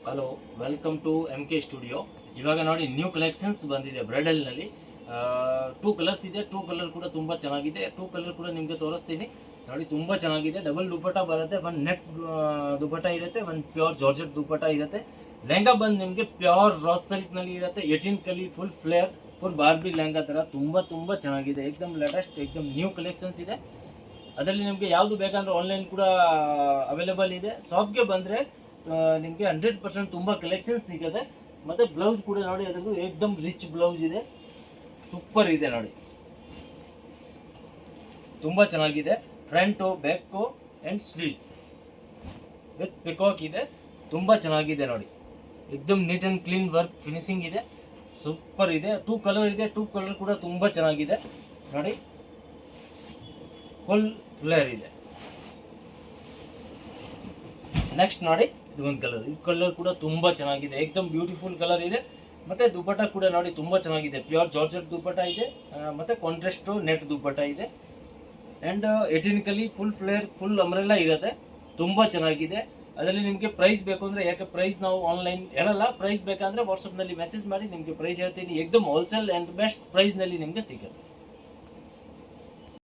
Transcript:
Hello, welcome to M K studio. ಇವಾಗ ನೋಡಿ new collections ಬಂದಿದೆ ಬ್ರೈಡಲ್ನಲ್ಲಿ. ಟೂ ಕಲರ್ಸ್ ಇದೆ. ಟೂ ಕಲರ್ ಕೂಡ ತುಂಬ ಚೆನ್ನಾಗಿದೆ. ಟೂ ಕಲರ್ ಕೂಡ ನಿಮಗೆ ತೋರಿಸ್ತೀನಿ ನೋಡಿ. ತುಂಬ ಚೆನ್ನಾಗಿದೆ. ಡಬಲ್ ದುಪಟ್ಟ ಬರುತ್ತೆ. ಒಂದು ನೆಟ್ ದುಪಟ್ಟ ಇರುತ್ತೆ, ಒಂದು ಪ್ಯೂರ್ ಜಾರ್ಜೆಟ್ ದುಪಟ್ಟ ಇರುತ್ತೆ. ಲೆಹಂಗಾ ಬಂದು ನಿಮಗೆ ಪ್ಯೂರ್ ರಾಸ್ ಸಿಲ್ಕ್ನಲ್ಲಿ ಇರುತ್ತೆ. 18 ಕಲಿ full flare, full Barbie lehenga ಥರ ತುಂಬ ಚೆನ್ನಾಗಿದೆ. ಏಕದಮ್ ಲೇಟೆಸ್ಟ್, ಏಕದಮ್ ನ್ಯೂ ಕಲೆಕ್ಷನ್ಸ್ ಇದೆ. ಅದರಲ್ಲಿ ನಿಮಗೆ ಯಾವುದು ಬೇಕಂದ್ರೆ ಆನ್ಲೈನ್ ಕೂಡ ಅವೈಲೇಬಲ್ ಇದೆ. ಶಾಪ್ಗೆ ಬಂದರೆ ನಿಮಗೆ 100% ತುಂಬ ಕಲೆಕ್ಷನ್ಸ್ ಸಿಗುತ್ತೆ. ಮತ್ತು ಬ್ಲೌಸ್ ಕೂಡ ನೋಡಿ, ಅದರದ್ದು ಏಕದಮ್ ರಿಚ್ ಬ್ಲೌಸ್ ಇದೆ. ಸೂಪರ್ ಇದೆ ನೋಡಿ, ತುಂಬ ಚೆನ್ನಾಗಿದೆ. Front, back and sleeves with peacock ಇದೆ. ತುಂಬ ಚೆನ್ನಾಗಿದೆ ನೋಡಿ. ಏಕದಮ್ neat and clean work finishing ಇದೆ. ಸೂಪರ್ ಇದೆ. ಟೂ ಕಲರ್ ಇದೆ. ಟೂ ಕಲರ್ ಕೂಡ ತುಂಬ ಚೆನ್ನಾಗಿದೆ ನೋಡಿ. ಫುಲ್ ಫ್ಲೇರ್ ಇದೆ. ನೆಕ್ಸ್ಟ್ ನೋಡಿ, ಇದು ಒಂದು ಕಲರ್. ಈ ಕಲರ್ ಕೂಡ ತುಂಬ ಚೆನ್ನಾಗಿದೆ. ಏಕದಮ್ ಬ್ಯೂಟಿಫುಲ್ ಕಲರ್ ಇದೆ. ಮತ್ತು ದುಪಟ್ಟ ಕೂಡ ನೋಡಿ ತುಂಬ ಚೆನ್ನಾಗಿದೆ. ಪ್ಯೂರ್ ಜಾರ್ಜೆಟ್ ದುಪಟ್ಟ ಇದೆ, ಮತ್ತು ಕಾಂಟ್ರಾಸ್ಟು ನೆಟ್ ದುಪಟ್ಟ ಇದೆ. ಆ್ಯಂಡ್ 18 ಕಲಿ ಫುಲ್ ಫ್ಲೇರ್, ಫುಲ್ ಅಂಬ್ರೆಲ್ಲ ಇರುತ್ತೆ. ತುಂಬ ಚೆನ್ನಾಗಿದೆ. ಅದರಲ್ಲಿ ನಿಮಗೆ ಪ್ರೈಸ್ ಬೇಕು ಅಂದರೆ, ಯಾಕೆ ಪ್ರೈಸ್ ನಾವು ಆನ್ಲೈನ್ ಹೇಳಲ್ಲ. ಪ್ರೈಸ್ ಬೇಕಂದರೆ ವಾಟ್ಸಪ್ನಲ್ಲಿ ಮೆಸೇಜ್ ಮಾಡಿ, ನಿಮಗೆ ಪ್ರೈಸ್ ಹೇಳ್ತೀನಿ. ಏಕದಮ್ ಹೋಲ್ಸೇಲ್ ಆ್ಯಂಡ್ ಬೆಸ್ಟ್ ಪ್ರೈಸ್ನಲ್ಲಿ ನಿಮಗೆ ಸಿಗುತ್ತೆ.